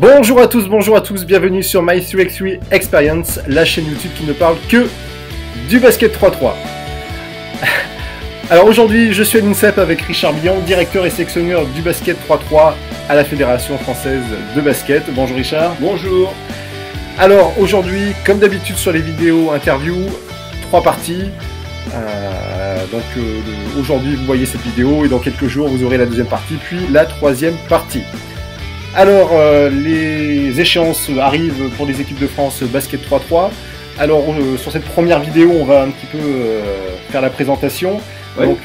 Bonjour à tous, bienvenue sur My3x3 Experience, la chaîne YouTube qui ne parle que du basket 3-3. Alors aujourd'hui, je suis à l'INSEP avec Richard Billon, directeur et sélectionneur du basket 3-3 à la Fédération Française de Basket. Bonjour Richard. Bonjour. Alors aujourd'hui, comme d'habitude sur les vidéos interviews, 3 parties. Aujourd'hui vous voyez cette vidéo et dans quelques jours vous aurez la deuxième partie puis la troisième partie. Alors les échéances arrivent pour les équipes de France basket 3-3. Alors sur cette première vidéo on va un petit peu faire la présentation. Ouais. Donc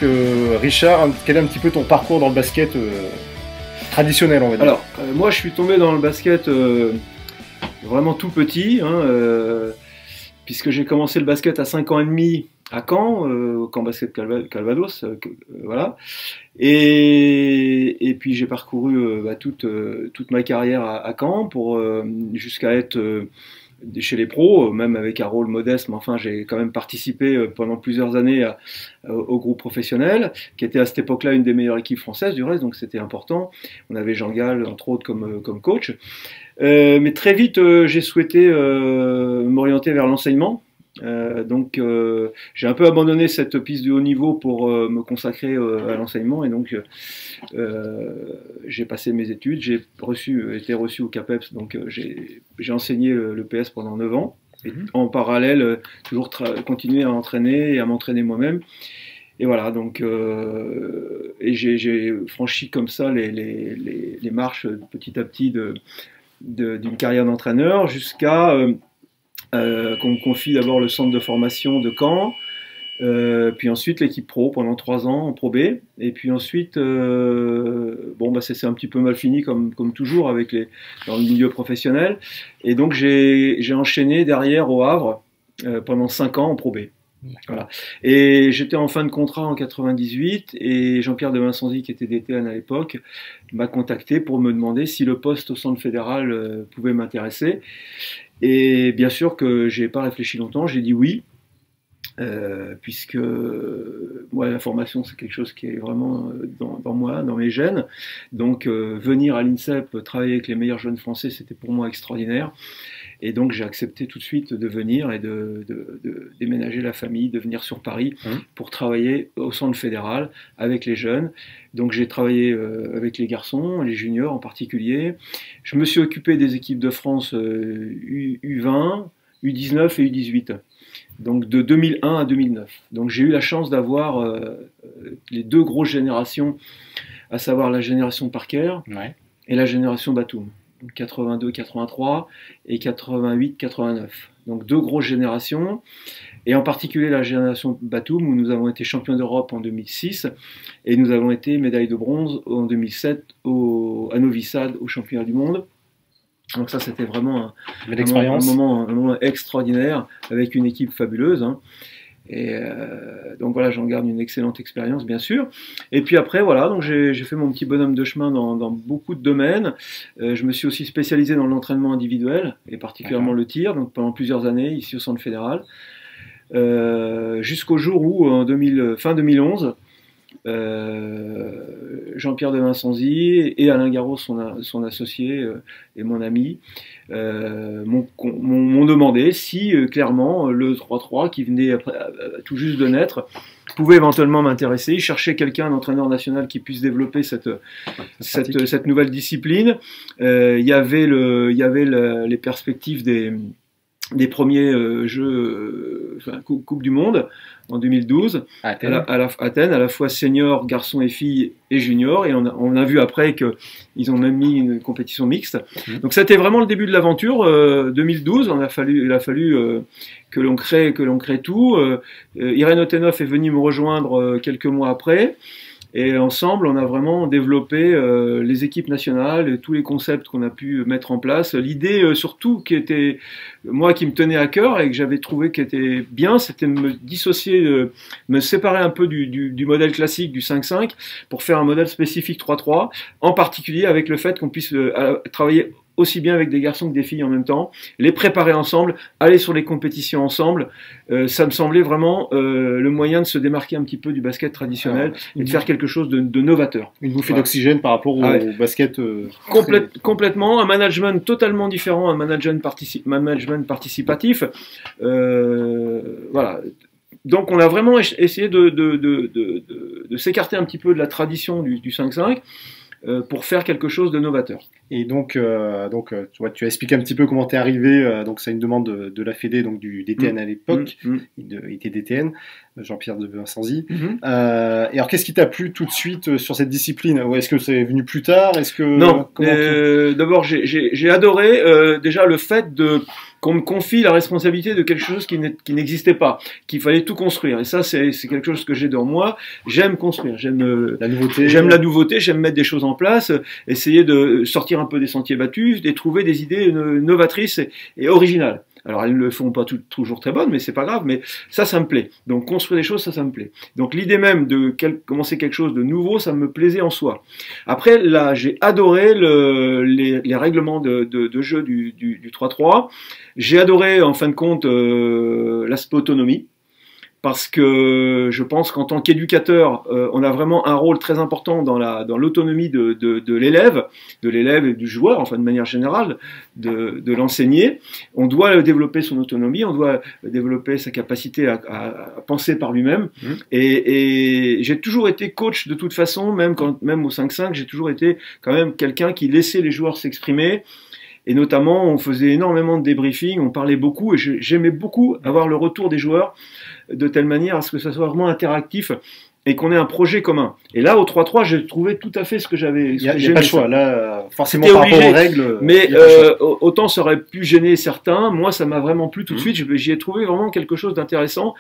Richard, quel est un petit peu ton parcours dans le basket traditionnel on va dire? Alors moi je suis tombé dans le basket vraiment tout petit, puisque j'ai commencé le basket à 5 ans et demi à Caen, au camp basket Calvados, voilà. Et puis j'ai parcouru toute ma carrière à Caen pour jusqu'à être chez les pros, même avec un rôle modeste, mais enfin j'ai quand même participé pendant plusieurs années au groupe professionnel, qui était à cette époque-là une des meilleures équipes françaises du reste, donc c'était important. On avait Jean Gall, entre autres, comme coach. Mais très vite, j'ai souhaité m'orienter vers l'enseignement. Donc j'ai un peu abandonné cette piste de haut niveau pour me consacrer à l'enseignement, et donc j'ai passé mes études, j'ai été reçu au CAPEPS, donc j'ai enseigné le PS pendant 9 ans, et en parallèle toujours continué à entraîner et à m'entraîner moi-même. Et voilà, donc et j'ai franchi comme ça les marches petit à petit d'une carrière d'entraîneur jusqu'à qu'on me confie d'abord le centre de formation de Caen, puis ensuite l'équipe pro pendant 3 ans en Pro B, et puis ensuite c'est un petit peu mal fini comme toujours dans le milieu professionnel, et donc j'ai enchaîné derrière au Havre pendant 5 ans en Pro B. Voilà. Et j'étais en fin de contrat en 98, et Jean-Pierre de Vincenzi, qui était DTN à l'époque, m'a contacté pour me demander si le poste au centre fédéral pouvait m'intéresser. Et bien sûr que j'ai pas réfléchi longtemps, j'ai dit oui, puisque moi la formation c'est quelque chose qui est vraiment dans moi, dans mes gènes. Donc venir à l'INSEP, travailler avec les meilleurs jeunes français, c'était pour moi extraordinaire. Et donc j'ai accepté tout de suite de venir et de déménager la famille, de venir sur Paris pour travailler au centre fédéral avec les jeunes. Donc j'ai travaillé avec les garçons, les juniors en particulier. Je me suis occupé des équipes de France U20, U19 et U18. Donc de 2001 à 2009. Donc j'ai eu la chance d'avoir les 2 grosses générations, à savoir la génération Parker et la génération Batum. 82-83 et 88-89. Donc 2 grosses générations, et en particulier la génération Batum, où nous avons été champions d'Europe en 2006, et nous avons été médaille de bronze en 2007 à Novi Sad au championnat du monde. Donc ça c'était vraiment un moment extraordinaire, avec une équipe fabuleuse, Et donc voilà, j'en garde une excellente expérience, bien sûr. Et puis après, voilà, donc j'ai fait mon petit bonhomme de chemin dans beaucoup de domaines. Je me suis aussi spécialisé dans l'entraînement individuel, et particulièrement le tir, donc pendant plusieurs années, ici au Centre fédéral. Jusqu'au jour où, fin 2011, Jean-Pierre de Vincenzi et Alain Garros, son associé et mon ami, m'ont demandé si clairement le 3-3 qui venait tout juste de naître pouvait éventuellement m'intéresser. Ils cherchaient quelqu'un, un entraîneur national, qui puisse développer cette nouvelle discipline. Il y avait les perspectives des premiers jeux, Coupe du Monde en 2012 à Athènes, à la fois senior, garçons et filles et juniors, et on a vu après qu'ils ont même mis une compétition mixte. Donc c'était vraiment le début de l'aventure. 2012, il a fallu que l'on crée tout. Irène Otenov est venue me rejoindre quelques mois après. Et ensemble, on a vraiment développé les équipes nationales, et tous les concepts qu'on a pu mettre en place. L'idée surtout qui me tenait à cœur et que j'avais trouvé qui était bien, c'était de me dissocier, me séparer un peu du modèle classique du 5-5 pour faire un modèle spécifique 3-3, en particulier avec le fait qu'on puisse travailler aussi bien avec des garçons que des filles en même temps, les préparer ensemble, aller sur les compétitions ensemble. Ça me semblait vraiment le moyen de se démarquer un petit peu du basket traditionnel et de faire quelque chose de novateur. Une bouffée d'oxygène par rapport au basket complètement, un management totalement différent, un management participatif. Voilà. Donc on a vraiment essayé de s'écarter un petit peu de la tradition du 5-5 pour faire quelque chose de novateur. Et donc tu as expliqué un petit peu comment tu es arrivé, donc c'est une demande de la Fédé, donc du DTN à l'époque, il était DTN, Jean-Pierre de Vincenzi. Et alors qu'est-ce qui t'a plu tout de suite sur cette discipline? Ou est-ce que c'est venu plus tard? Non, d'abord j'ai adoré déjà le fait qu'on me confie la responsabilité de quelque chose qui n'existait pas, qu'il fallait tout construire. Et ça, c'est quelque chose que j'ai dans moi. J'aime construire, j'aime la nouveauté, j'aime mettre des choses en place, essayer de sortir un peu des sentiers battus, et trouver des idées novatrices et originales. Alors elles ne le font pas toujours très bonnes, mais c'est pas grave, mais ça me plaît. Donc construire des choses, ça me plaît. Donc l'idée même de commencer quelque chose de nouveau, ça me plaisait en soi. Après, là, j'ai adoré les règlements de jeu du 3-3. J'ai adoré, en fin de compte, l'aspect autonomie. Parce que je pense qu'en tant qu'éducateur, on a vraiment un rôle très important dans l'autonomie de l'élève et du joueur, enfin de manière générale, de l'enseigner. On doit développer son autonomie, on doit développer sa capacité à penser par lui-même. Et j'ai toujours été coach de toute façon, même au 5-5, j'ai toujours été quand même quelqu'un qui laissait les joueurs s'exprimer. Et notamment, on faisait énormément de débriefing, on parlait beaucoup, et j'aimais beaucoup avoir le retour des joueurs de telle manière à ce que ça soit vraiment interactif et qu'on ait un projet commun. Et là, au 3-3, j'ai trouvé tout à fait ce que j'avais. Il n'y a pas le choix. Là, forcément, par rapport aux règles. Mais autant ça aurait pu gêner certains. Moi, ça m'a vraiment plu tout de suite. J'y ai trouvé vraiment quelque chose d'intéressant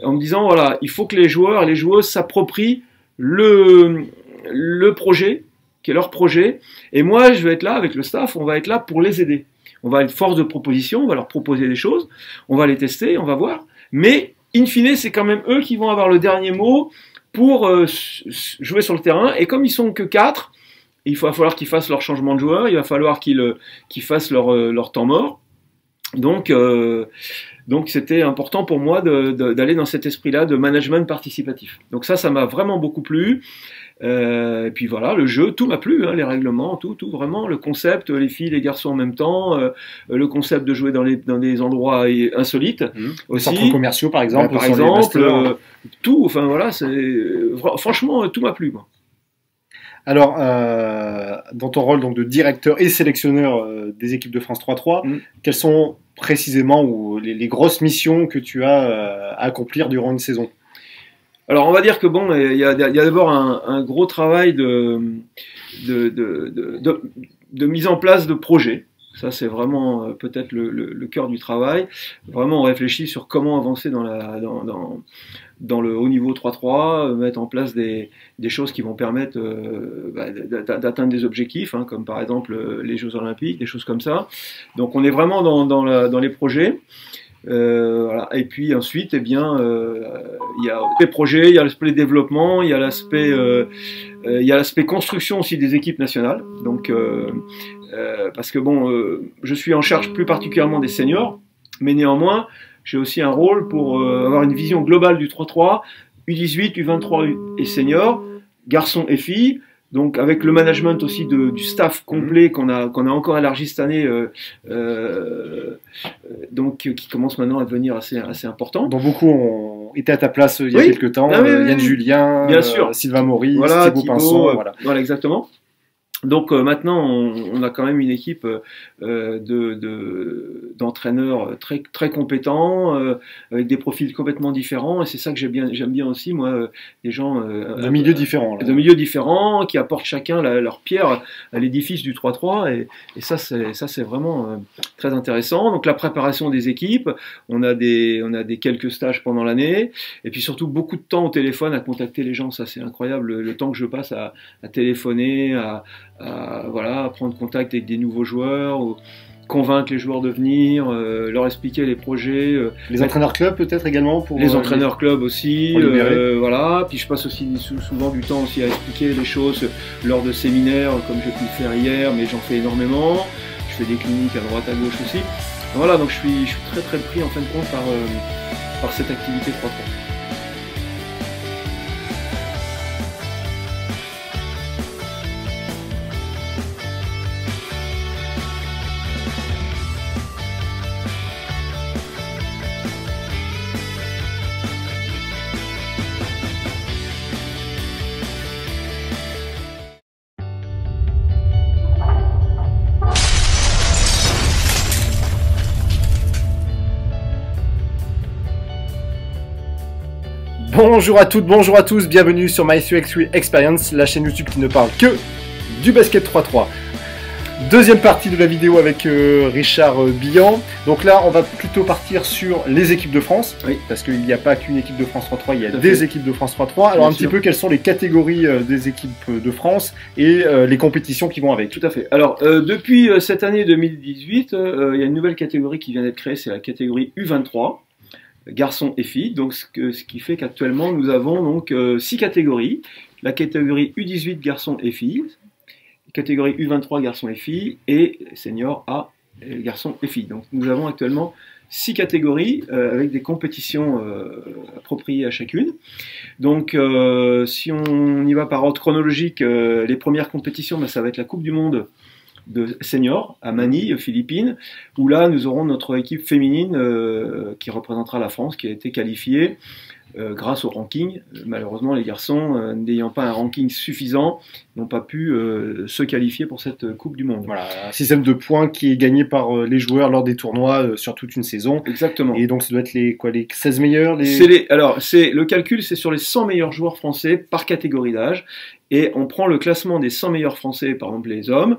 en me disant, voilà, il faut que les joueurs et les joueuses s'approprient le projet, qui est leur projet. Et moi, je vais être là avec le staff, on va être là pour les aider. On va être force de proposition, on va leur proposer des choses, on va les tester, on va voir. Mais, in fine, c'est quand même eux qui vont avoir le dernier mot pour jouer sur le terrain. Et comme ils sont que 4, il va falloir qu'ils fassent leur changement de joueur, il va falloir qu'ils fassent leur temps mort. Donc c'était important pour moi d'aller dans cet esprit-là de management participatif. Donc ça m'a vraiment beaucoup plu. Et puis voilà, le jeu, tout m'a plu, hein, les règlements, tout vraiment, le concept, les filles, les garçons en même temps, le concept de jouer dans des endroits insolites, aussi. Les centres commerciaux par exemple, tout, enfin voilà, franchement, tout m'a plu, moi. Alors, dans ton rôle donc, de directeur et sélectionneur des équipes de France 3-3, quelles sont précisément les grosses missions que tu as à accomplir durant une saison? Alors on va dire que bon, il y a d'abord un gros travail de mise en place de projets. Ça c'est vraiment peut-être le cœur du travail. Vraiment on réfléchit sur comment avancer dans le haut niveau 3-3, mettre en place des choses qui vont permettre d'atteindre des objectifs, hein, comme par exemple les Jeux Olympiques, des choses comme ça. Donc on est vraiment dans les projets. Voilà. Et puis ensuite, eh bien, il y a les projets, il y a l'aspect développement, il y a l'aspect construction aussi des équipes nationales. Donc, parce que bon, je suis en charge plus particulièrement des seniors, mais néanmoins, j'ai aussi un rôle pour avoir une vision globale du 3-3, U18, U23 et seniors, garçons et filles. Donc avec le management aussi du staff complet qu'on a encore élargi cette année, donc qui commence maintenant à devenir assez important. Donc beaucoup ont été à ta place il y a quelques temps, Yann Julien, Sylvain Maurice, voilà, Thibaut Pinson, voilà exactement. Donc maintenant, on a quand même une équipe d'entraîneurs très compétents, avec des profils complètement différents, et c'est ça que j'aime bien aussi, moi, des gens de milieux différents, de milieux différents, qui apportent chacun leur pierre à l'édifice du 3-3, et ça c'est vraiment très intéressant. Donc la préparation des équipes, on a quelques stages pendant l'année, et puis surtout beaucoup de temps au téléphone à contacter les gens. Ça c'est incroyable, le temps que je passe à téléphoner, à prendre contact avec des nouveaux joueurs, convaincre les joueurs de venir, leur expliquer les projets. Les entraîneurs club peut-être également pour les entraîneurs club aussi, voilà. Puis je passe aussi souvent du temps aussi à expliquer les choses lors de séminaires, comme j'ai pu le faire hier, mais j'en fais énormément. Je fais des cliniques à droite à gauche aussi. Voilà, donc je suis très très pris en fin de compte par cette activité 3-3. Bonjour à toutes, bonjour à tous, bienvenue sur My3x3 Experience, la chaîne YouTube qui ne parle que du basket 3-3. Deuxième partie de la vidéo avec Richard Billan. Donc là, on va plutôt partir sur les équipes de France, oui, parce qu'il n'y a pas qu'une équipe de France 3-3, il y a des équipes de France 3-3. Alors un petit peu, quelles sont les catégories des équipes de France et les compétitions qui vont avec? Tout à fait. Alors, depuis cette année 2018, il y a une nouvelle catégorie qui vient d'être créée, c'est la catégorie U23. Garçons et filles, donc ce qui fait qu'actuellement nous avons donc 6 catégories, la catégorie U18 garçons et filles, catégorie U23 garçons et filles et senior A garçons et filles. Donc nous avons actuellement 6 catégories avec des compétitions appropriées à chacune. Donc si on y va par ordre chronologique, les premières compétitions, ça va être la Coupe du Monde de seniors à Manille, Philippines, où là nous aurons notre équipe féminine qui représentera la France, qui a été qualifiée grâce au ranking. Malheureusement, les garçons, n'ayant pas un ranking suffisant, n'ont pas pu se qualifier pour cette Coupe du Monde. Voilà, un système de points qui est gagné par les joueurs lors des tournois sur toute une saison. Exactement. Et donc ça doit être les 16 meilleurs Alors, le calcul, c'est sur les 100 meilleurs joueurs français par catégorie d'âge. Et on prend le classement des 100 meilleurs français, par exemple les hommes,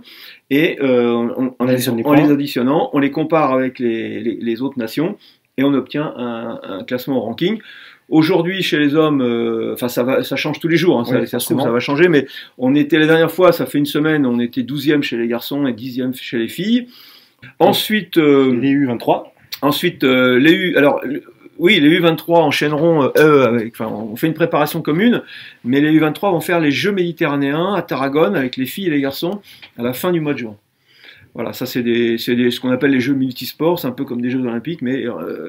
et en les additionnant, on les compare avec les autres nations, et on obtient un classement au ranking. Aujourd'hui, chez les hommes, ça change tous les jours, hein, ça se trouve, ça va changer, mais on était la dernière fois, ça fait une semaine, on était 12e chez les garçons et 10e chez les filles. Ensuite, les U23. Ensuite, les U... Alors, oui, les U23 enchaîneront, on fait une préparation commune, mais les U23 vont faire les Jeux méditerranéens à Tarragone avec les filles et les garçons à la fin du mois de juin. Voilà, ça c'est ce qu'on appelle les Jeux multisports, c'est un peu comme des Jeux olympiques, mais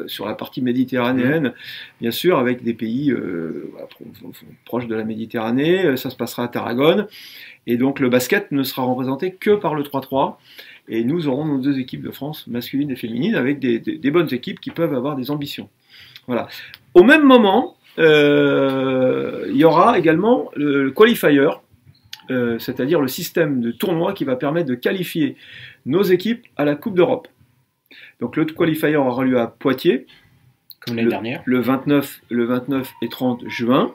sur la partie méditerranéenne, bien sûr, avec des pays proches de la Méditerranée. Ça se passera à Tarragone, et donc le basket ne sera représenté que par le 3-3. Et nous aurons nos 2 équipes de France, masculines et féminines, avec des bonnes équipes qui peuvent avoir des ambitions. Voilà. Au même moment, il y aura également le qualifier, c'est-à-dire le système de tournoi qui va permettre de qualifier nos équipes à la Coupe d'Europe. Donc le qualifier aura lieu à Poitiers, comme l'année dernière, le 29 et 30 juin.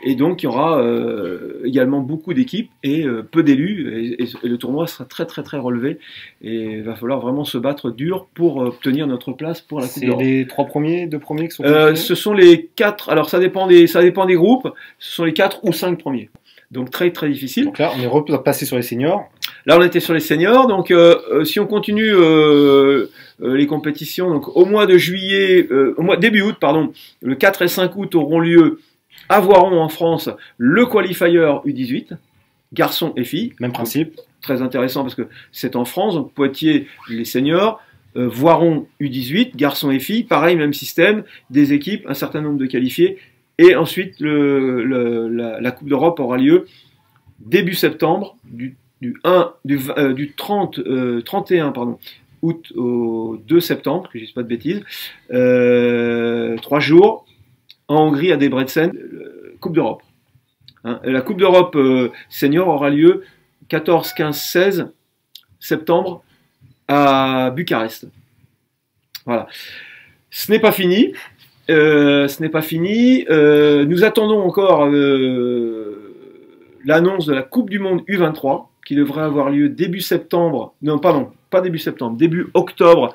Et donc il y aura également beaucoup d'équipes et peu d'élus, et le tournoi sera très très très relevé, et il va falloir vraiment se battre dur pour obtenir notre place pour la Coupe d'Europe. C'est les 2 premiers qui sont ce sont les 4, alors ça dépend des groupes, ce sont les 4 ou 5 premiers. Donc très très difficile. Donc là on est repassé sur les seniors. Là on était sur les seniors, donc si on continue les compétitions, donc au mois de juillet, début août, pardon, le 4 et 5 août auront lieu à Voiron en France le qualifier U18, garçons et filles. Même principe. Très intéressant parce que c'est en France, donc Poitiers les seniors, Voiron U18, garçons et filles, pareil, même système, des équipes, un certain nombre de qualifiés, et ensuite la Coupe d'Europe aura lieu début septembre, du 31 août au 2 septembre, que je ne dise pas de bêtises, 3 jours, en Hongrie à Debrecen, Coupe d'Europe. Hein, la Coupe d'Europe senior aura lieu 14, 15, 16 septembre à Bucarest. Voilà. Ce n'est pas fini. Nous attendons encore l'annonce de la Coupe du Monde U23 qui devrait avoir lieu début septembre. Non, pardon, pas début septembre, début octobre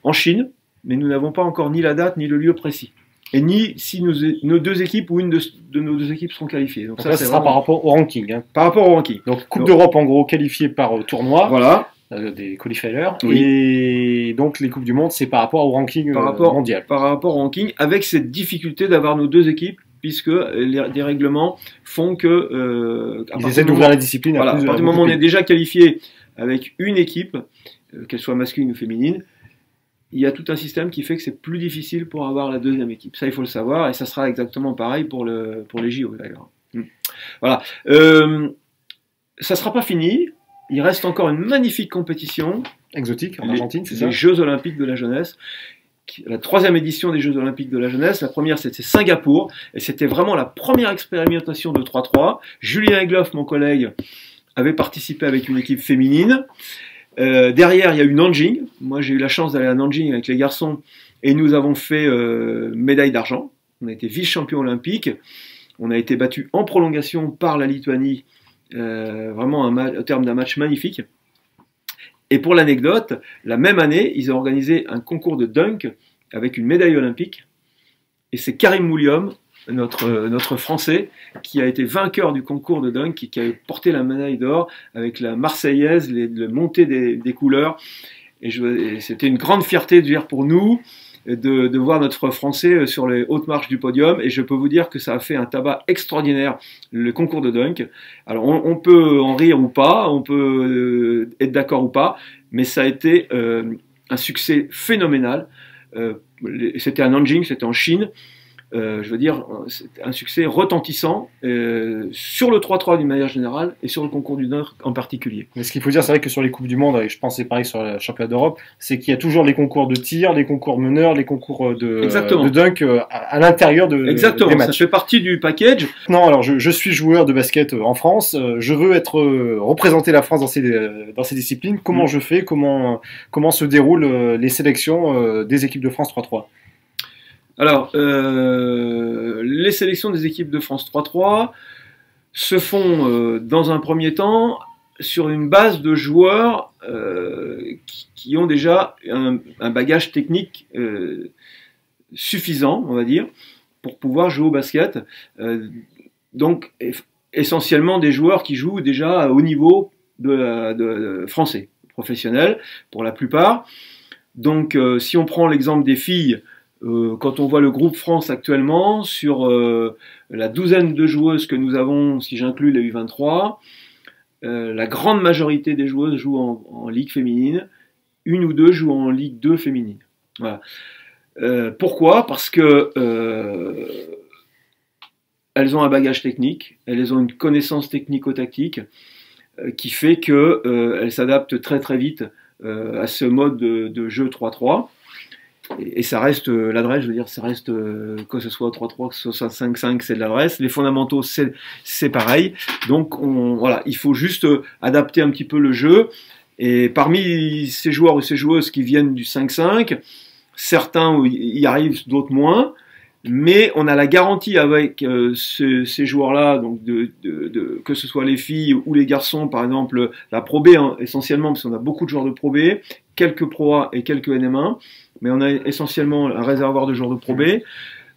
en Chine. Mais nous n'avons pas encore ni la date ni le lieu précis. Et ni si nos 2 équipes ou une de nos 2 équipes seront qualifiées. Donc ça, sera par rapport au ranking. Hein. Par rapport au ranking. Donc Coupe d'Europe, en gros, qualifiée par tournoi. Voilà. Des qualifiers. Oui. Et donc les Coupes du Monde, c'est par rapport au ranking mondial. Par rapport au ranking, avec cette difficulté d'avoir nos 2 équipes puisque des règlements font que... Ils essaient d'ouvrir la discipline. Voilà, à partir du moment où on est déjà qualifié avec une équipe, qu'elle soit masculine ou féminine, il y a tout un système qui fait que c'est plus difficile pour avoir la deuxième équipe. Ça, il faut le savoir, et ça sera exactement pareil pour les JO, d'ailleurs. Voilà. Ça ne sera pas fini. Il reste encore une magnifique compétition. Exotique, en Argentine, c'est ça? Les Jeux Olympiques de la jeunesse. La 3e édition des Jeux Olympiques de la jeunesse. La première, c'était Singapour. Et c'était vraiment la première expérimentation de 3-3. Julien Egloff, mon collègue, avait participé avec une équipe féminine. Derrière, il y a eu Nanjing. Moi, j'ai eu la chance d'aller à Nanjing avec les garçons. Et nous avons fait médaille d'argent. On a été vice-champion olympique. On a été battu en prolongation par la Lituanie. Vraiment au terme d'un match magnifique. Et pour l'anecdote, la même année, ils ont organisé un concours de dunk avec une médaille olympique. Et c'est Karim Mouliom, notre Français, qui a été vainqueur du concours de dunk, qui a porté la médaille d'or avec la Marseillaise, le montée des couleurs. Et c'était une grande fierté de dire pour nous de voir notre Français sur les hautes marches du podium, et je peux vous dire que ça a fait un tabac extraordinaire, le concours de dunk. Alors on peut en rire ou pas, on peut être d'accord ou pas, mais ça a été un succès phénoménal. C'était à Nanjing, c'était en Chine. Je veux dire, c'est un succès retentissant sur le 3-3 d'une manière générale et sur le concours du dunk en particulier. Mais ce qu'il faut dire, c'est vrai que sur les Coupes du Monde, et je pense c'est pareil sur le championnat d'Europe, c'est qu'il y a toujours les concours de tir, les concours meneurs, les concours de dunk à l'intérieur des matchs. Exactement, ça fait partie du package. Non, alors je suis joueur de basket en France, je veux représenter la France dans ces disciplines. Comment je fais, comment se déroulent les sélections des équipes de France 3-3? Alors, les sélections des équipes de France 3-3 se font dans un premier temps sur une base de joueurs qui ont déjà un bagage technique suffisant, on va dire, pour pouvoir jouer au basket. Donc, essentiellement des joueurs qui jouent déjà à haut niveau de français, professionnels, pour la plupart. Donc, si on prend l'exemple des filles, quand on voit le groupe France actuellement, sur la douzaine de joueuses que nous avons, si j'inclus les U23, la grande majorité des joueuses jouent en ligue féminine, une ou deux jouent en ligue 2 féminine. Voilà. Pourquoi? Parce que elles ont un bagage technique, elles ont une connaissance technico-tactique qui fait qu'elles s'adaptent très très vite à ce mode de jeu 3-3. Et ça reste l'adresse, je veux dire, ça reste que ce soit 3-3, que ce soit 5-5, c'est de l'adresse. Les fondamentaux, c'est pareil. Donc voilà, il faut juste adapter un petit peu le jeu. Et parmi ces joueurs ou ces joueuses qui viennent du 5-5, certains y arrivent, d'autres moins. Mais on a la garantie avec ces joueurs-là, donc que ce soit les filles ou les garçons, par exemple la Pro B hein, essentiellement, parce qu'on a beaucoup de joueurs de Pro B, quelques Pro A et quelques NM1, mais on a essentiellement un réservoir de joueurs de Pro B.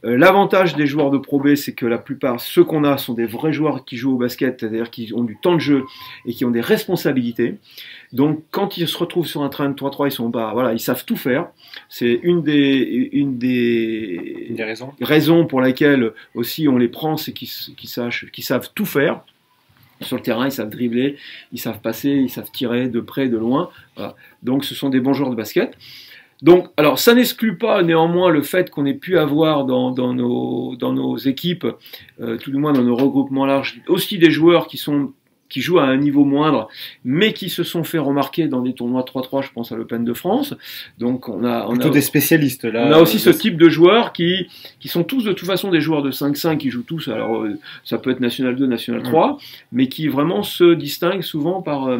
L'avantage des joueurs de Pro B, c'est que la plupart, ceux qu'on a, sont des vrais joueurs qui jouent au basket, c'est-à-dire qui ont du temps de jeu et qui ont des responsabilités. Donc, quand ils se retrouvent sur un train de 3-3, voilà, ils savent tout faire. C'est une des raisons pour lesquelles aussi on les prend, c'est qu'ils savent tout faire. Sur le terrain, ils savent dribbler, ils savent passer, ils savent tirer de près, de loin. Voilà. Donc, ce sont des bons joueurs de basket. Donc, alors, ça n'exclut pas néanmoins le fait qu'on ait pu avoir dans nos équipes, tout du moins dans nos regroupements larges, aussi des joueurs qui jouent à un niveau moindre, mais qui se sont fait remarquer dans des tournois 3-3, je pense à l'Open de France. Donc on a des spécialistes là. On a aussi ce type de joueurs qui sont tous de toute façon des joueurs de 5-5, qui jouent tous, alors ça peut être National 2, National 3, mais qui vraiment se distinguent souvent par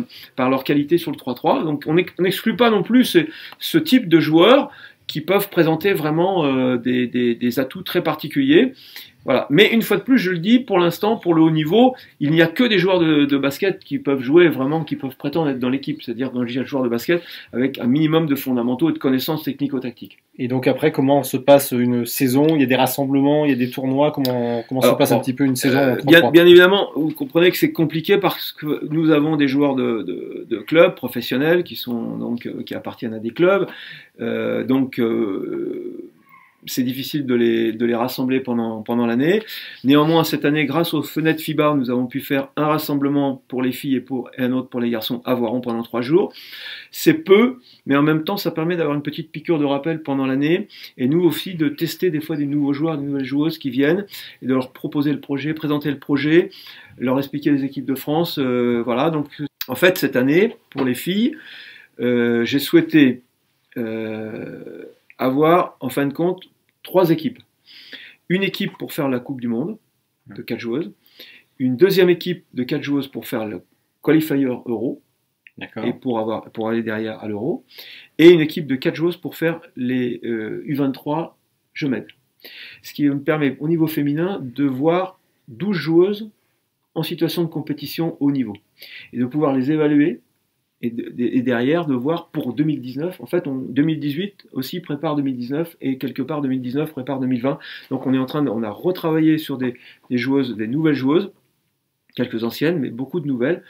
leur qualité sur le 3-3. Donc on n'exclut pas non plus ce type de joueurs qui peuvent présenter vraiment des atouts très particuliers. Voilà. Mais une fois de plus, je le dis, pour l'instant, pour le haut niveau, il n'y a que des joueurs de basket qui peuvent jouer vraiment, qui peuvent prétendre être dans l'équipe, c'est-à-dire dans le joueur de basket avec un minimum de fondamentaux et de connaissances technico-tactiques. Et donc après, comment se passe une saison? Il y a des rassemblements, il y a des tournois, comment se passe un petit peu une saison? Bien évidemment, vous comprenez que c'est compliqué parce que nous avons des joueurs de clubs professionnels qui appartiennent à des clubs, c'est difficile de les rassembler pendant l'année. Néanmoins, cette année, grâce aux fenêtres FIBA, nous avons pu faire un rassemblement pour les filles et un autre pour les garçons à Voiron pendant 3 jours. C'est peu, mais en même temps, ça permet d'avoir une petite piqûre de rappel pendant l'année, et nous aussi de tester des fois des nouveaux joueurs, des nouvelles joueuses qui viennent, et de leur proposer le projet, présenter le projet, leur expliquer les équipes de France. Voilà, donc en fait, cette année, pour les filles, j'ai souhaité avoir, en fin de compte, 3 équipes. Une équipe pour faire la Coupe du Monde, de 4 joueuses. Une deuxième équipe de 4 joueuses pour faire le qualifier Euro, et pour aller derrière à l'Euro. Et une équipe de 4 joueuses pour faire les U23 Jeux Med. Ce qui me permet, au niveau féminin, de voir 12 joueuses en situation de compétition haut niveau. Et de pouvoir les évaluer, et derrière de voir pour 2019, en fait 2018 aussi prépare 2019, et quelque part 2019 prépare 2020, donc on a retravaillé sur des joueuses, des nouvelles joueuses, quelques anciennes mais beaucoup de nouvelles,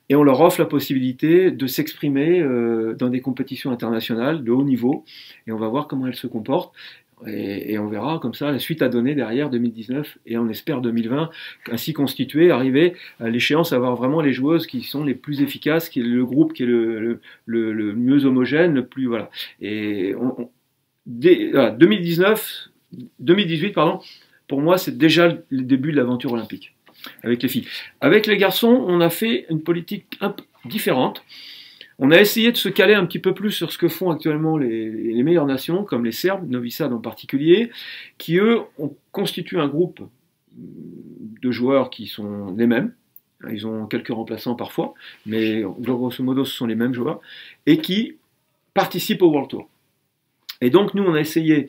et on leur offre la possibilité de s'exprimer dans des compétitions internationales de haut niveau, et on va voir comment elles se comportent. Et on verra comme ça la suite à donner derrière 2019, et on espère 2020 ainsi constitué, arriver à l'échéance, avoir vraiment les joueuses qui sont les plus efficaces, qui est le groupe qui est le mieux homogène, le plus voilà. Et 2018 pardon, pour moi c'est déjà le début de l'aventure olympique avec les filles. Avec les garçons, on a fait une politique un peu différente. On a essayé de se caler un petit peu plus sur ce que font actuellement les meilleures nations, comme les Serbes, Novi Sad en particulier, qui eux constituent un groupe de joueurs qui sont les mêmes. Ils ont quelques remplaçants parfois, mais grosso modo ce sont les mêmes joueurs, et qui participent au World Tour. Et donc nous on a essayé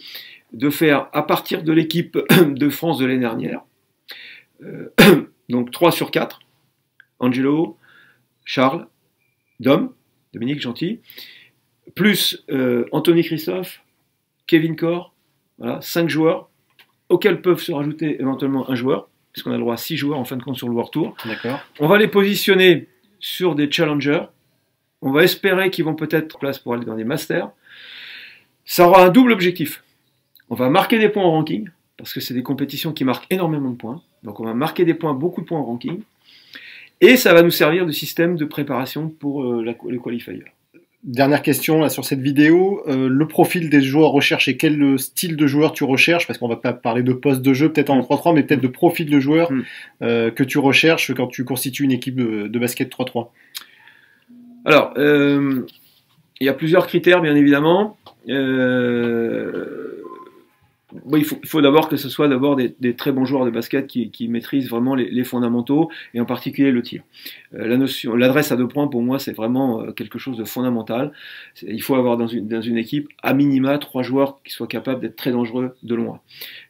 de faire, à partir de l'équipe de France de l'année dernière, donc 3 sur 4, Angelo, Charles, Dominique Gentil, plus Anthony Christophe, Kevin Corr, voilà, 5 joueurs, auxquels peuvent se rajouter éventuellement un joueur, puisqu'on a le droit à 6 joueurs en fin de compte sur le World Tour. On va les positionner sur des challengers, on va espérer qu'ils vont peut-être en place pour aller dans des masters. Ça aura un double objectif. On va marquer des points en ranking, parce que c'est des compétitions qui marquent énormément de points, donc on va marquer des points, beaucoup de points en ranking. Et ça va nous servir de système de préparation pour le qualifier. Dernière question là, sur cette vidéo, le profil des joueurs recherchés, quel style de joueur tu recherches, parce qu'on va pas parler de poste de jeu peut-être en 3-3, mais peut-être de profil de joueur que tu recherches quand tu constitues une équipe de basket 3-3. Alors, il y a plusieurs critères bien évidemment. Il faut d'abord que ce soit des très bons joueurs de basket qui maîtrisent vraiment les fondamentaux, et en particulier le tir. L'adresse à 2 points, pour moi, c'est vraiment quelque chose de fondamental. Il faut avoir dans une équipe, à minima, 3 joueurs qui soient capables d'être très dangereux de loin.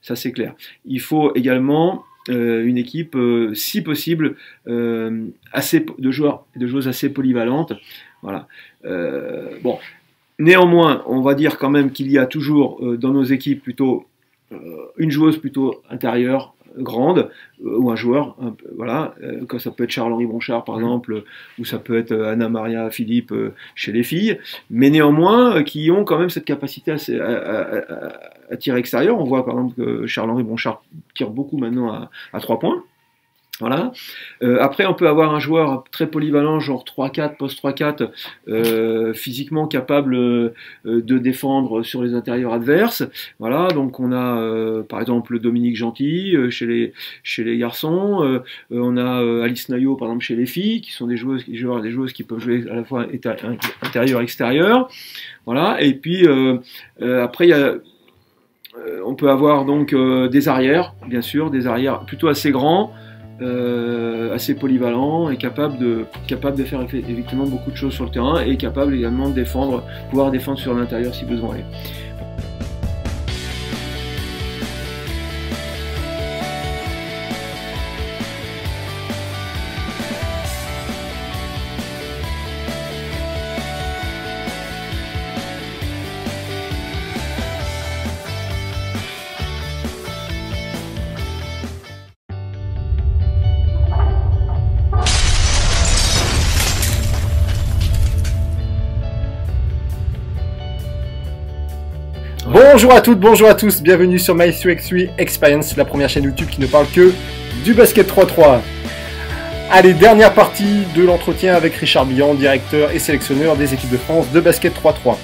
Ça, c'est clair. Il faut également une équipe, si possible, de joueuses assez polyvalentes. Voilà. Bon. Néanmoins, on va dire quand même qu'il y a toujours dans nos équipes plutôt une joueuse plutôt intérieure, grande, ou un joueur, voilà, quand ça peut être Charles-Henri Bronchard par exemple, ou ça peut être Anna-Maria Philippe chez les filles, mais néanmoins qui ont quand même cette capacité à tirer extérieur. On voit par exemple que Charles-Henri Bronchard tire beaucoup maintenant à 3 points. Voilà. Après, on peut avoir un joueur très polyvalent, genre 3-4, post 3-4, physiquement capable de défendre sur les intérieurs adverses. Voilà. Donc, on a par exemple Dominique Gentil chez les garçons. On a Alice Naillot, par exemple, chez les filles, qui sont des joueuses qui peuvent jouer à la fois intérieur, extérieur. Voilà. Et puis après, on peut avoir donc des arrières, bien sûr, des arrières plutôt assez grands. Assez polyvalent et capable de faire effectivement beaucoup de choses sur le terrain, et capable également de pouvoir défendre sur l'intérieur si besoin est. Bonjour à toutes, bonjour à tous, bienvenue sur My3x3 Experience, la première chaîne YouTube qui ne parle que du basket 3-3. Allez, dernière partie de l'entretien avec Richard Bihan, directeur et sélectionneur des équipes de France de basket 3-3.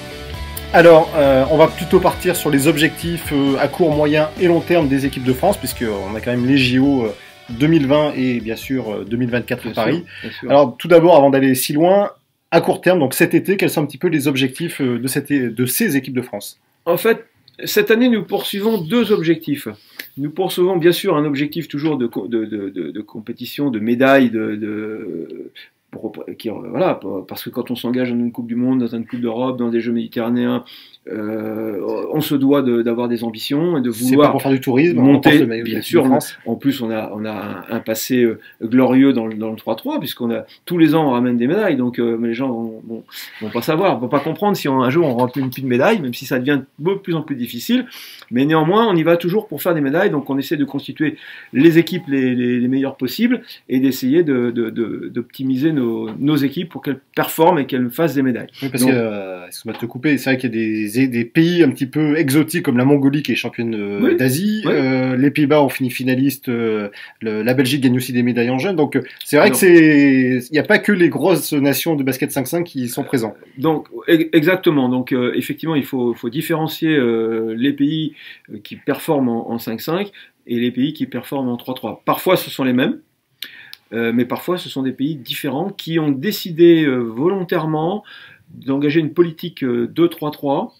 Alors, on va plutôt partir sur les objectifs à court, moyen et long terme des équipes de France, puisqu'on a quand même les JO 2020 et bien sûr 2024 à Paris. Alors, tout d'abord, avant d'aller si loin, à court terme, donc cet été, quels sont un petit peu les objectifs de ces équipes de France? En fait, cette année, nous poursuivons deux objectifs. Nous poursuivons bien sûr un objectif toujours de compétition, de médaille, voilà, parce que quand on s'engage dans une Coupe du Monde, dans une Coupe d'Europe, dans des Jeux méditerranéens, on se doit d'avoir des ambitions et de vouloir. C'est pas pour faire du tourisme, monter. Bien sûr, en plus on a un passé glorieux dans le 3-3, puisqu'on a tous les ans on ramène des médailles, donc les gens vont pas savoir, vont pas comprendre si un jour on remplit plus de médailles, même si ça devient de plus en plus difficile. Mais néanmoins, on y va toujours pour faire des médailles, donc on essaie de constituer les équipes les meilleures possibles et d'essayer d'optimiser nos équipes pour qu'elles performent et qu'elles fassent des médailles. Oui, parce que, excuse-moi de te couper, c'est vrai qu'il y a des pays un petit peu exotiques comme la Mongolie qui est championne d'Asie, les Pays-Bas ont fini finaliste, la Belgique gagne aussi des médailles en jeunes, donc c'est vrai il n'y a pas que les grosses nations de basket 5-5 qui sont présents. Donc exactement, donc effectivement il faut différencier les pays qui performent en 5-5 et les pays qui performent en 3-3. Parfois ce sont les mêmes, mais parfois ce sont des pays différents qui ont décidé volontairement d'engager une politique 2-3-3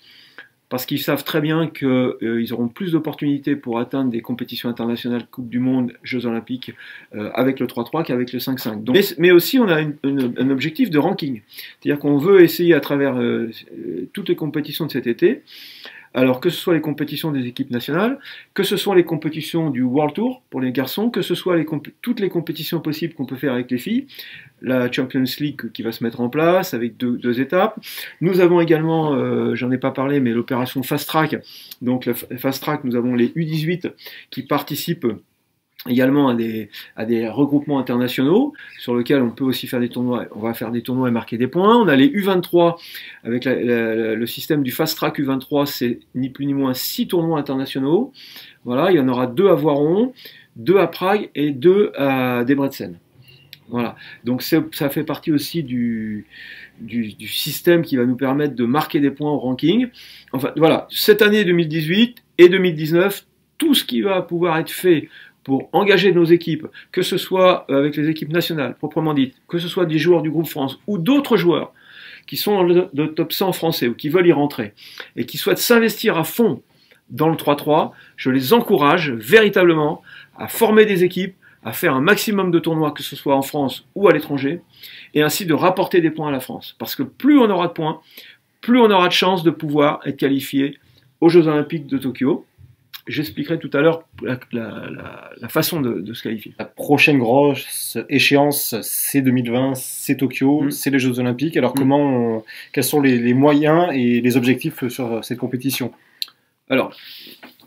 parce qu'ils savent très bien qu'ils auront plus d'opportunités pour atteindre des compétitions internationales, Coupe du Monde, Jeux Olympiques, avec le 3-3 qu'avec le 5-5. Mais aussi, on a un objectif de ranking. C'est-à-dire qu'on veut essayer à travers toutes les compétitions de cet été, alors que ce soit les compétitions des équipes nationales, que ce soit les compétitions du World Tour pour les garçons, que ce soit toutes les compétitions possibles qu'on peut faire avec les filles, la Champions League qui va se mettre en place avec deux étapes. Nous avons également, j'en ai pas parlé, mais l'opération Fast Track. Donc le Fast Track, nous avons les U18 qui participent également à des regroupements internationaux sur lesquels on peut aussi faire des tournois. On va faire des tournois et marquer des points. On a les U23 avec le système du Fast Track U23, c'est ni plus ni moins 6 tournois internationaux. Voilà, il y en aura 2 à Voiron, 2 à Prague et 2 à Debrecen. Voilà, donc ça fait partie aussi du système qui va nous permettre de marquer des points au ranking. Enfin voilà, cette année 2018 et 2019, tout ce qui va pouvoir être fait pour engager nos équipes, que ce soit avec les équipes nationales, proprement dites, que ce soit des joueurs du groupe France ou d'autres joueurs qui sont dans le top 100 français ou qui veulent y rentrer et qui souhaitent s'investir à fond dans le 3-3, je les encourage véritablement à former des équipes, à faire un maximum de tournois, que ce soit en France ou à l'étranger, et ainsi de rapporter des points à la France. Parce que plus on aura de points, plus on aura de chances de pouvoir être qualifié aux Jeux Olympiques de Tokyo. J'expliquerai tout à l'heure la façon de se qualifier. La prochaine grosse échéance, c'est 2020, c'est Tokyo, c'est les Jeux Olympiques. Alors quels sont les moyens et les objectifs sur cette compétition? Alors,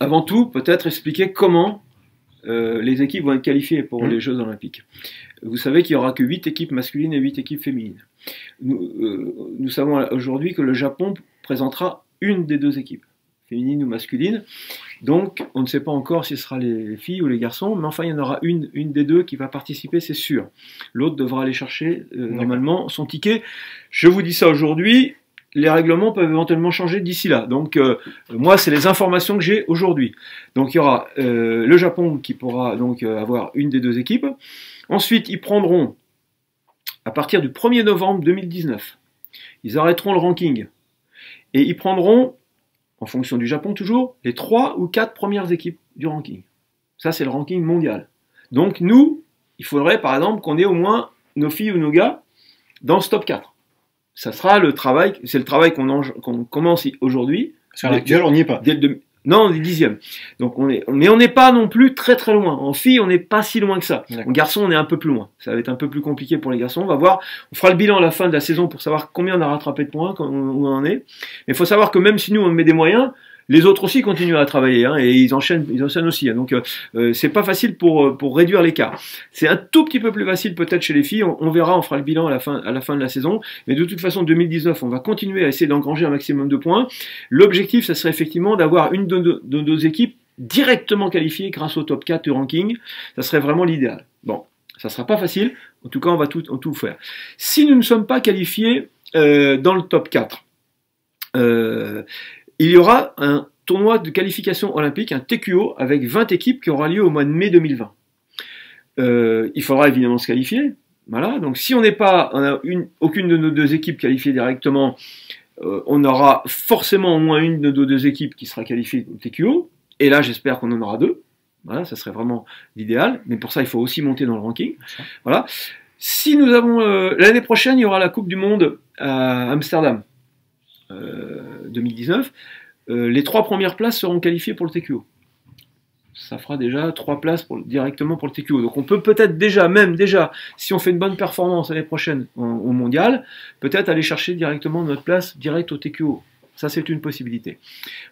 avant tout, peut-être expliquer comment les équipes vont être qualifiées pour les Jeux Olympiques. Vous savez qu'il n'y aura que 8 équipes masculines et 8 équipes féminines. Nous savons aujourd'hui que le Japon présentera une des 2 équipes, féminine ou masculine. Donc, on ne sait pas encore si ce sera les filles ou les garçons, mais enfin, il y en aura une des 2 qui va participer, c'est sûr. L'autre devra aller chercher, normalement, son ticket. Je vous dis ça aujourd'hui, les règlements peuvent éventuellement changer d'ici là. Donc, moi, c'est les informations que j'ai aujourd'hui. Donc, il y aura le Japon qui pourra donc avoir une des 2 équipes. Ensuite, ils prendront, à partir du 1er novembre 2019, ils arrêteront le ranking. Et ils prendront, en fonction du Japon toujours, les 3 ou 4 premières équipes du ranking. Ça, c'est le ranking mondial. Donc, nous, il faudrait, par exemple, qu'on ait au moins nos filles ou nos gars dans ce top 4. Ça sera le travail, c'est le travail qu'on commence aujourd'hui. Sur l'actuel, on n'y est pas. Non, on est 10e. Donc mais on n'est pas non plus très très loin. En filles, on n'est pas si loin que ça. En garçons, on est un peu plus loin. Ça va être un peu plus compliqué pour les garçons. On va voir. On fera le bilan à la fin de la saison pour savoir combien on a rattrapé de points, où on en est. Mais il faut savoir que même si nous on met des moyens, Les autres aussi continuent à travailler, hein, et ils enchaînent aussi. Hein, donc c'est pas facile pour réduire l'écart. C'est un tout petit peu plus facile peut-être chez les filles. On verra, on fera le bilan à la fin de la saison. Mais de toute façon, 2019, on va continuer à essayer d'engranger un maximum de points. L'objectif, ça serait effectivement d'avoir une de nos équipes directement qualifiées grâce au top 4 du ranking. Ça serait vraiment l'idéal. Bon, ça sera pas facile. En tout cas, on va tout faire. Si nous ne sommes pas qualifiés dans le top 4, il y aura un tournoi de qualification olympique, un TQO, avec 20 équipes qui aura lieu au mois de mai 2020. Il faudra évidemment se qualifier. Voilà. Donc si on n'est pas, aucune de nos deux équipes qualifiées directement, on aura forcément au moins une de nos deux équipes qui sera qualifiée au TQO. Et là, j'espère qu'on en aura deux. Voilà, ça serait vraiment l'idéal. Mais pour ça, il faut aussi monter dans le ranking. Voilà. Si nous avons l'année prochaine, il y aura la Coupe du Monde à Amsterdam 2019. Les 3 premières places seront qualifiées pour le TQO. Ça fera déjà 3 places directement pour le TQO. Donc on peut peut-être déjà, si on fait une bonne performance l'année prochaine au mondial, peut-être aller chercher directement notre place directe au TQO. Ça, c'est une possibilité.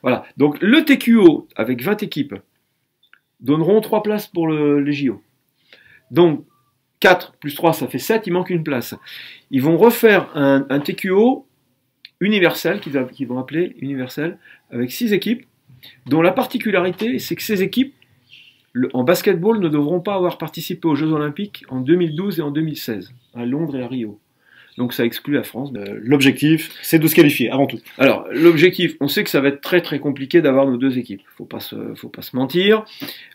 Voilà. Donc le TQO, avec 20 équipes, donneront 3 places pour les JO. Donc 4 plus 3, ça fait 7, il manque une place. Ils vont refaire un TQO universel, qu'ils vont appeler universel, avec 6 équipes, dont la particularité, c'est que ces équipes, en basketball, ne devront pas avoir participé aux Jeux Olympiques en 2012 et en 2016, à Londres et à Rio. Donc ça exclut la France. L'objectif, c'est de se qualifier, avant tout. Alors, l'objectif, on sait que ça va être très très compliqué d'avoir nos deux équipes. Faut pas se mentir.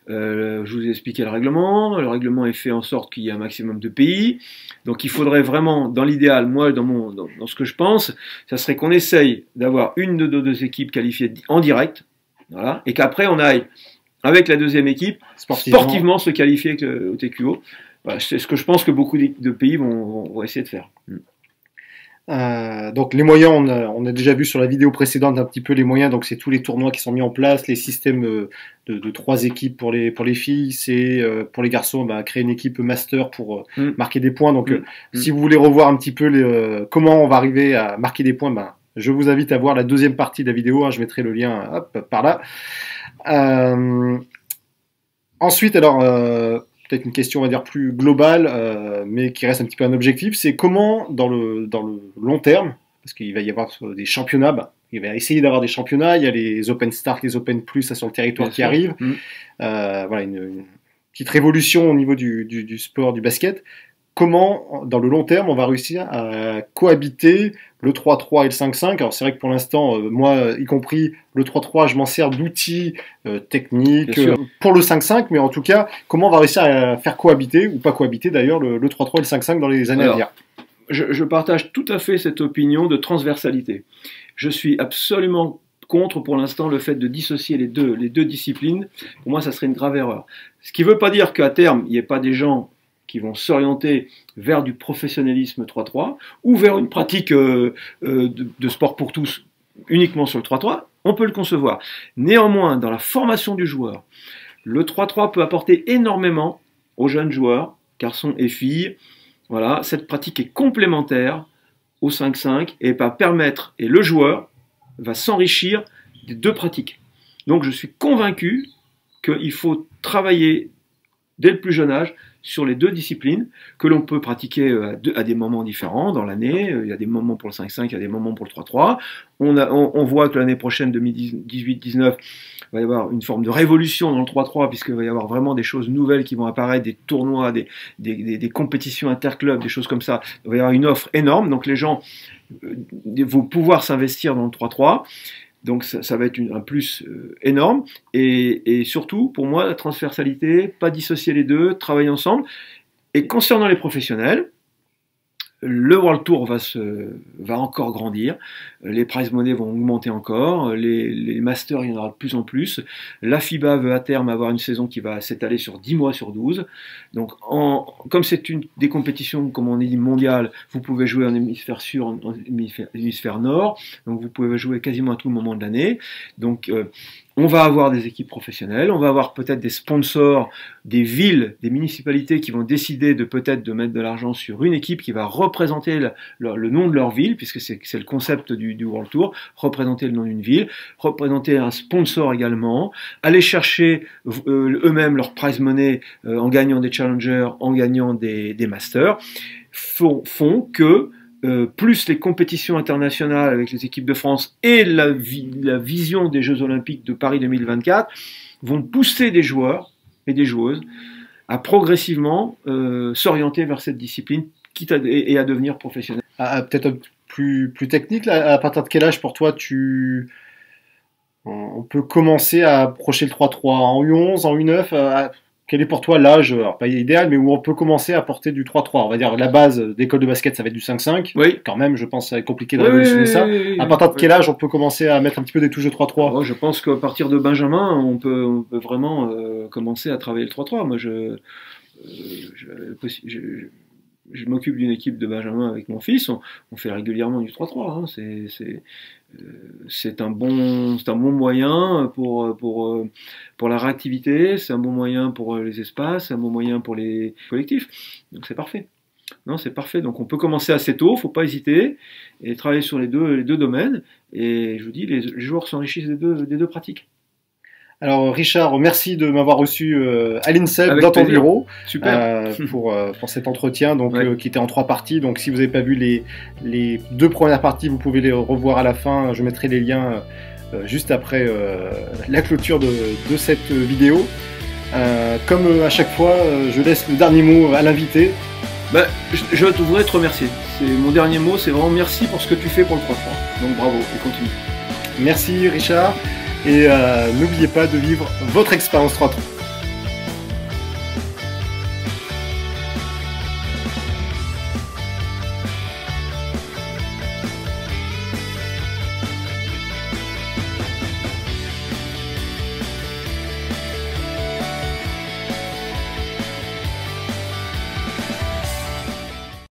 Je vous ai expliqué le règlement. Le règlement est fait en sorte qu'il y ait un maximum de pays. Donc il faudrait vraiment, dans l'idéal, moi, dans ce que je pense, ça serait qu'on essaye d'avoir une de nos deux équipes qualifiées en direct, voilà, et qu'après on aille, avec la deuxième équipe, sportivement se qualifier au TQO. Voilà, c'est ce que je pense que beaucoup de pays vont essayer de faire. Donc les moyens, on a déjà vu sur la vidéo précédente un petit peu les moyens, donc c'est tous les tournois qui sont mis en place, les systèmes de 3 équipes pour les filles, c'est pour les garçons, créer une équipe master pour marquer des points. Donc si vous voulez revoir un petit peu comment on va arriver à marquer des points, je vous invite à voir la deuxième partie de la vidéo, je mettrai le lien par là. Ensuite, alors peut-être une question, on va dire, plus globale, mais qui reste un petit peu un objectif, c'est comment, dans le long terme, parce qu'il va y avoir des championnats, il va essayer d'avoir des championnats, il y a les Open Start, les Open Plus, ça sur le territoire qui arrivent, voilà, une petite révolution au niveau du sport, du basket. Comment, dans le long terme, on va réussir à cohabiter le 3-3 et le 5-5? Alors c'est vrai que pour l'instant, moi, y compris le 3-3, je m'en sers d'outils techniques pour le 5-5, mais en tout cas, comment on va réussir à faire cohabiter, ou pas cohabiter d'ailleurs, le 3-3 et le 5-5 dans les années à venir? Je partage tout à fait cette opinion de transversalité. Je suis absolument contre, pour l'instant, le fait de dissocier les deux disciplines. Pour moi, ça serait une grave erreur. Ce qui ne veut pas dire qu'à terme, il n'y ait pas des gens qui vont s'orienter vers du professionnalisme 3-3 ou vers une pratique de sport pour tous uniquement sur le 3-3, on peut le concevoir. Néanmoins, dans la formation du joueur, le 3-3 peut apporter énormément aux jeunes joueurs, garçons et filles. Voilà, cette pratique est complémentaire au 5-5 et va permettre, et le joueur va s'enrichir des deux pratiques. Donc je suis convaincu qu'il faut travailler dès le plus jeune âge sur les deux disciplines, que l'on peut pratiquer à des moments différents dans l'année. Il y a des moments pour le 5-5, il y a des moments pour le 3-3. On voit que l'année prochaine, 2018-19, il va y avoir une forme de révolution dans le 3-3, puisqu'il va y avoir vraiment des choses nouvelles qui vont apparaître, des tournois, des compétitions interclubs, des choses comme ça. Il va y avoir une offre énorme, donc les gens vont pouvoir s'investir dans le 3-3. Donc ça va être un plus énorme, et surtout, pour moi, la transversalité, pas dissocier les deux, travailler ensemble. Et concernant les professionnels, le World Tour va encore grandir, les prize money vont augmenter encore, les masters, il y en aura de plus en plus. La FIBA veut à terme avoir une saison qui va s'étaler sur 10 mois sur 12. Donc, comme c'est des compétitions, comme on dit, mondiales, vous pouvez jouer en hémisphère sud, en hémisphère nord, donc vous pouvez jouer quasiment à tout moment de l'année. Donc, On va avoir des équipes professionnelles, on va avoir peut-être des sponsors, des villes, des municipalités qui vont décider de peut-être de mettre de l'argent sur une équipe qui va représenter le nom de leur ville, puisque c'est le concept du World Tour, représenter le nom d'une ville, représenter un sponsor également, aller chercher eux-mêmes leur prize money en gagnant des challengers, en gagnant des masters, font que plus les compétitions internationales avec les équipes de France et la vision des Jeux Olympiques de Paris 2024 vont pousser des joueurs et des joueuses à progressivement s'orienter vers cette discipline et à devenir professionnels. Peut-être plus technique, là, à partir de quel âge pour toi on peut commencer à approcher le 3-3 en U11, en U9 quel est pour toi l'âge, pas idéal, mais où on peut commencer à porter du 3-3? On va dire la base d'école de basket, ça va être du 5-5. Oui. Quand même, je pense que ça va être compliqué de révolutionner ça. À partir de quel âge on peut commencer à mettre un petit peu des touches de 3-3? Oh, je pense qu'à partir de Benjamin, on peut vraiment commencer à travailler le 3-3. Moi, je m'occupe d'une équipe de Benjamin avec mon fils. On fait régulièrement du 3-3. Hein. C'est un bon moyen pour la réactivité, c'est un bon moyen pour les espaces, c'est un bon moyen pour les collectifs. Donc c'est parfait. Non, c'est parfait. Donc on peut commencer assez tôt, faut pas hésiter, et travailler sur les deux domaines. Et je vous dis, les joueurs s'enrichissent des deux pratiques. Alors Richard, merci de m'avoir reçu à l'INSEP dans ton bureau. Super. Pour cet entretien qui était en 3 parties. Donc si vous n'avez pas vu les 2 premières parties, vous pouvez les revoir à la fin. Je mettrai les liens juste après la clôture de cette vidéo. Comme à chaque fois, je laisse le dernier mot à l'invité. Je voudrais te remercier. Mon dernier mot, c'est vraiment merci pour ce que tu fais pour le 3-3. Donc bravo et continue. Merci Richard. Et n'oubliez pas de vivre votre expérience 3-3.